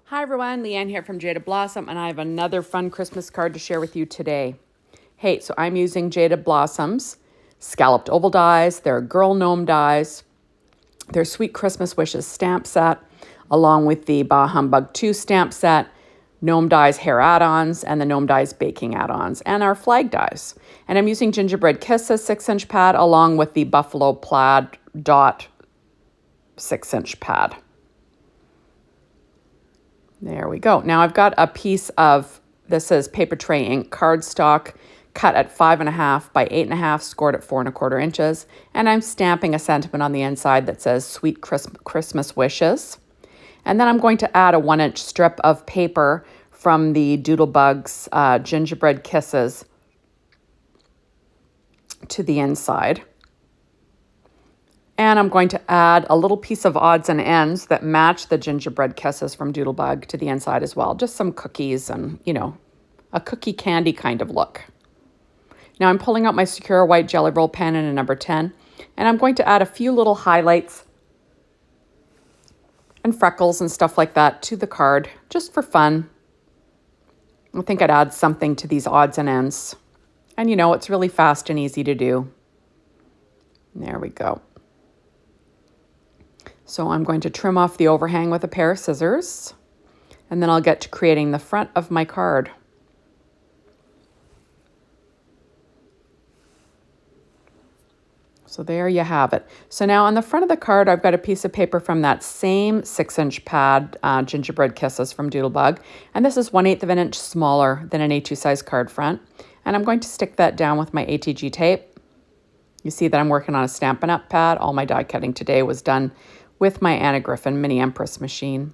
Hi everyone, Leanne here from Jaded Blossom, and I have another fun Christmas card to share with you today. Hey, so I'm using Jaded Blossom's Scalloped Oval dies, their Girl Gnome dies, their Sweet Christmas Wishes stamp set, along with the Humbug 2 stamp set, Gnome dies Hair Add Ons, and the Gnome dies Baking Add Ons, and our flag dies. And I'm using Gingerbread Kisses 6-inch pad along with the Buffalo Plaid Dot 6-inch pad. There we go. Now I've got a piece of, this is paper tray ink cardstock cut at 5.5 by 8.5, scored at 4.25 inches. And I'm stamping a sentiment on the inside that says Sweet Christmas Wishes. And then I'm going to add a 1-inch strip of paper from the Doodlebug's Gingerbread Kisses to the inside. And I'm going to add a little piece of odds and ends that match the Gingerbread Kisses from Doodlebug to the inside as well. Just some cookies and, a cookie candy kind of look. Now I'm pulling out my Secure White Jelly Roll pen in a number 10, and I'm going to add a few little highlights and freckles and stuff like that to the card, just for fun. I think I'd add something to these odds and ends. And it's really fast and easy to do. There we go. So I'm going to trim off the overhang with a pair of scissors, and then I'll get to creating the front of my card. So there you have it. So now on the front of the card, I've got a piece of paper from that same 6-inch pad, Gingerbread Kisses from Doodlebug, and this is 1/8 of an inch smaller than an A2 size card front. And I'm going to stick that down with my ATG tape. You see that I'm working on a Stampin' Up pad. All my die cutting today was done with my Anna Griffin Mini Empress machine.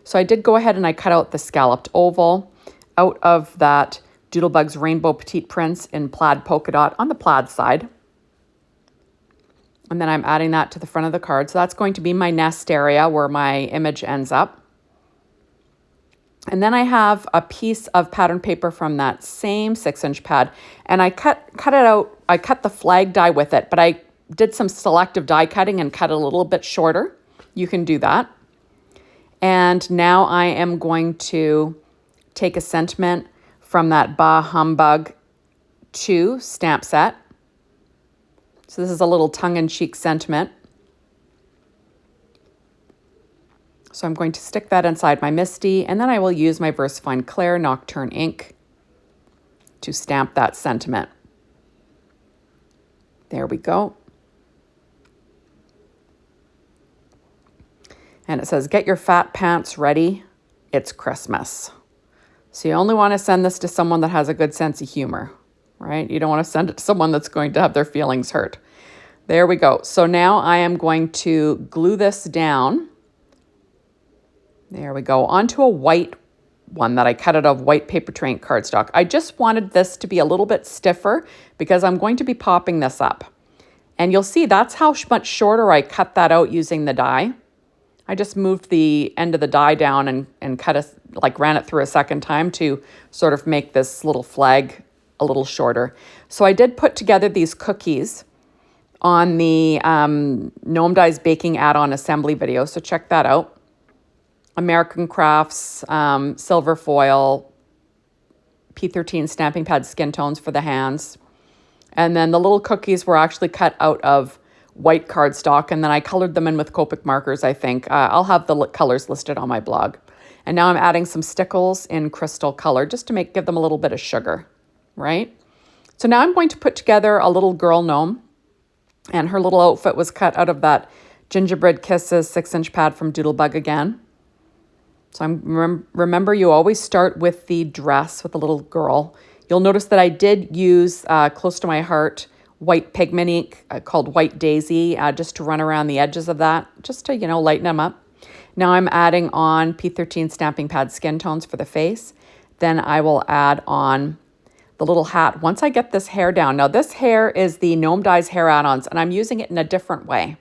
So I did go ahead and I cut out the Scalloped Oval out of that Doodlebug's Rainbow Petite Prints in plaid polka dot on the plaid side. And then I'm adding that to the front of the card. So that's going to be my nest area where my image ends up. And then I have a piece of pattern paper from that same 6-inch pad, and I cut it out. I cut the flag die with it, but I did some selective die cutting and cut it a little bit shorter. You can do that. And now I am going to take a sentiment from that Humbug 2 stamp set. So this is a little tongue-in-cheek sentiment. So I'm going to stick that inside my MISTI, and then I will use my VersaFine Clair Nocturne ink to stamp that sentiment. There we go. And it says, "Get your fat pants ready. It's Christmas." So you only want to send this to someone that has a good sense of humor, right? You don't want to send it to someone that's going to have their feelings hurt. There we go. So now I am going to glue this down. There we go, onto a white one that I cut out of white paper tray ink cardstock. I just wanted this to be a little bit stiffer because I'm going to be popping this up. And you'll see that's how much shorter I cut that out using the die. I just moved the end of the die down and ran it through a second time to sort of make this little flag a little shorter. So I did put together these cookies on the Gnome Dies Baking Add-on assembly video, so check that out. American Crafts, silver foil, P13 stamping pad skin tones for the hands. And then the little cookies were actually cut out of white cardstock, and then I colored them in with Copic markers, I think. I'll have the colors listed on my blog. And now I'm adding some stickles in crystal color just to give them a little bit of sugar, right? So now I'm going to put together a little girl gnome, and her little outfit was cut out of that Gingerbread Kisses 6-inch pad from Doodlebug again. So remember, you always start with the dress with the little girl. You'll notice that I did use close to my heart white pigment ink called White Daisy just to run around the edges of that, just to, lighten them up. Now I'm adding on P13 stamping pad skin tones for the face. Then I will add on the little hat once I get this hair down. Now this hair is the Gnome Dies Hair Add Ons, and I'm using it in a different way.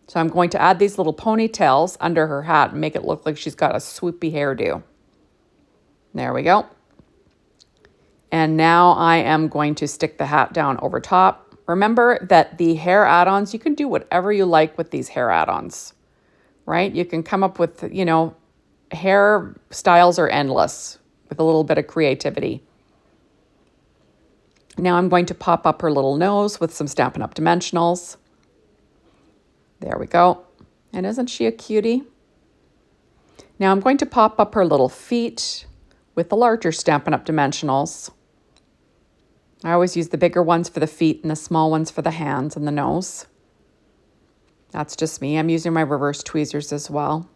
So I'm going to add these little ponytails under her hat and make it look like she's got a swoopy hairdo. There we go. And now I am going to stick the hat down over top. Remember that the hair add-ons, you can do whatever you like with these hair add-ons, right? You can come up with, hairstyles are endless with a little bit of creativity. Now I'm going to pop up her little nose with some Stampin' Up! Dimensionals. There we go. And isn't she a cutie? Now I'm going to pop up her little feet with the larger Stampin' Up! Dimensionals. I always use the bigger ones for the feet and the small ones for the hands and the nose. That's just me. I'm using my reverse tweezers as well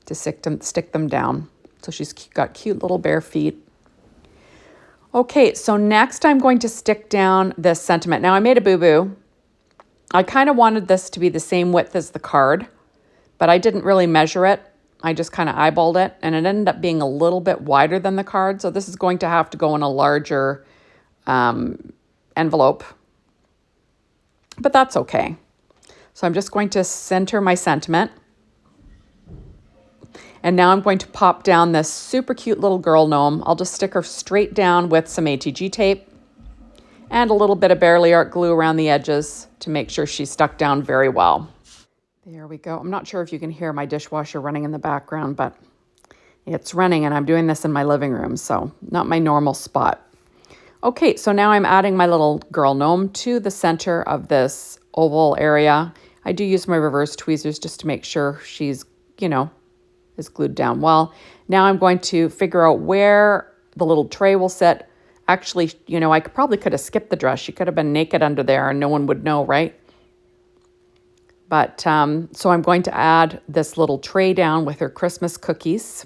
to stick them down. So she's got cute little bare feet. Okay, so next I'm going to stick down this sentiment. Now I made a boo-boo. I kind of wanted this to be the same width as the card, but I didn't really measure it. I just kind of eyeballed it, and it ended up being a little bit wider than the card. So this is going to have to go in a larger envelope, but that's okay. So I'm just going to center my sentiment. And now I'm going to pop down this super cute little girl gnome. I'll just stick her straight down with some ATG tape and a little bit of Bearly Art glue around the edges to make sure she's stuck down very well. There we go. I'm not sure if you can hear my dishwasher running in the background, but it's running, and I'm doing this in my living room, so not my normal spot. Okay, so now I'm adding my little girl gnome to the center of this oval area. I do use my reverse tweezers just to make sure she's, is glued down well. Now I'm going to figure out where the little tray will sit. Actually, I probably could have skipped the dress. She could have been naked under there and no one would know, right? But so I'm going to add this little tray down with her Christmas cookies,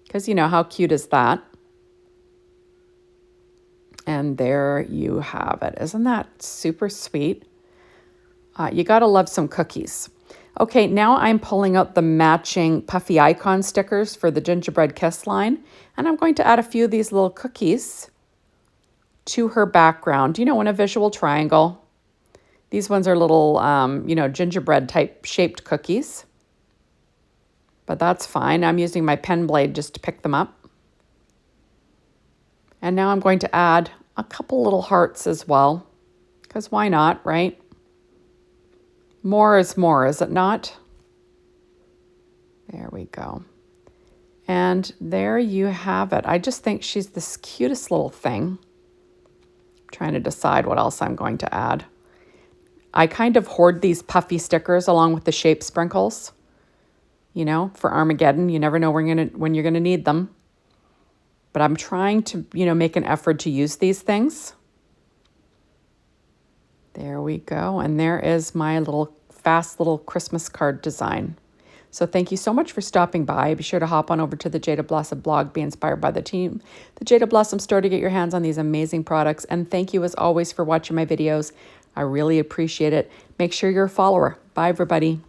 because how cute is that? And there you have it. Isn't that super sweet? You gotta love some cookies. Okay, now I'm pulling out the matching puffy icon stickers for the Gingerbread Kiss line, and I'm going to add a few of these little cookies to her background, in a visual triangle. These ones are little, gingerbread type shaped cookies, but that's fine. I'm using my pen blade just to pick them up. And now I'm going to add a couple little hearts as well, because why not, right? More is more, is it not? There we go. And there you have it. I just think she's this cutest little thing. I'm trying to decide what else I'm going to add. I kind of hoard these puffy stickers along with the shape sprinkles, for Armageddon. You never know when you're gonna need them. But I'm trying to, make an effort to use these things. There we go. And there is my fast little Christmas card design. So thank you so much for stopping by. Be sure to hop on over to the Jaded Blossom blog, be inspired by the team, the Jaded Blossom store, to get your hands on these amazing products. And thank you as always for watching my videos. I really appreciate it. Make sure you're a follower. Bye, everybody.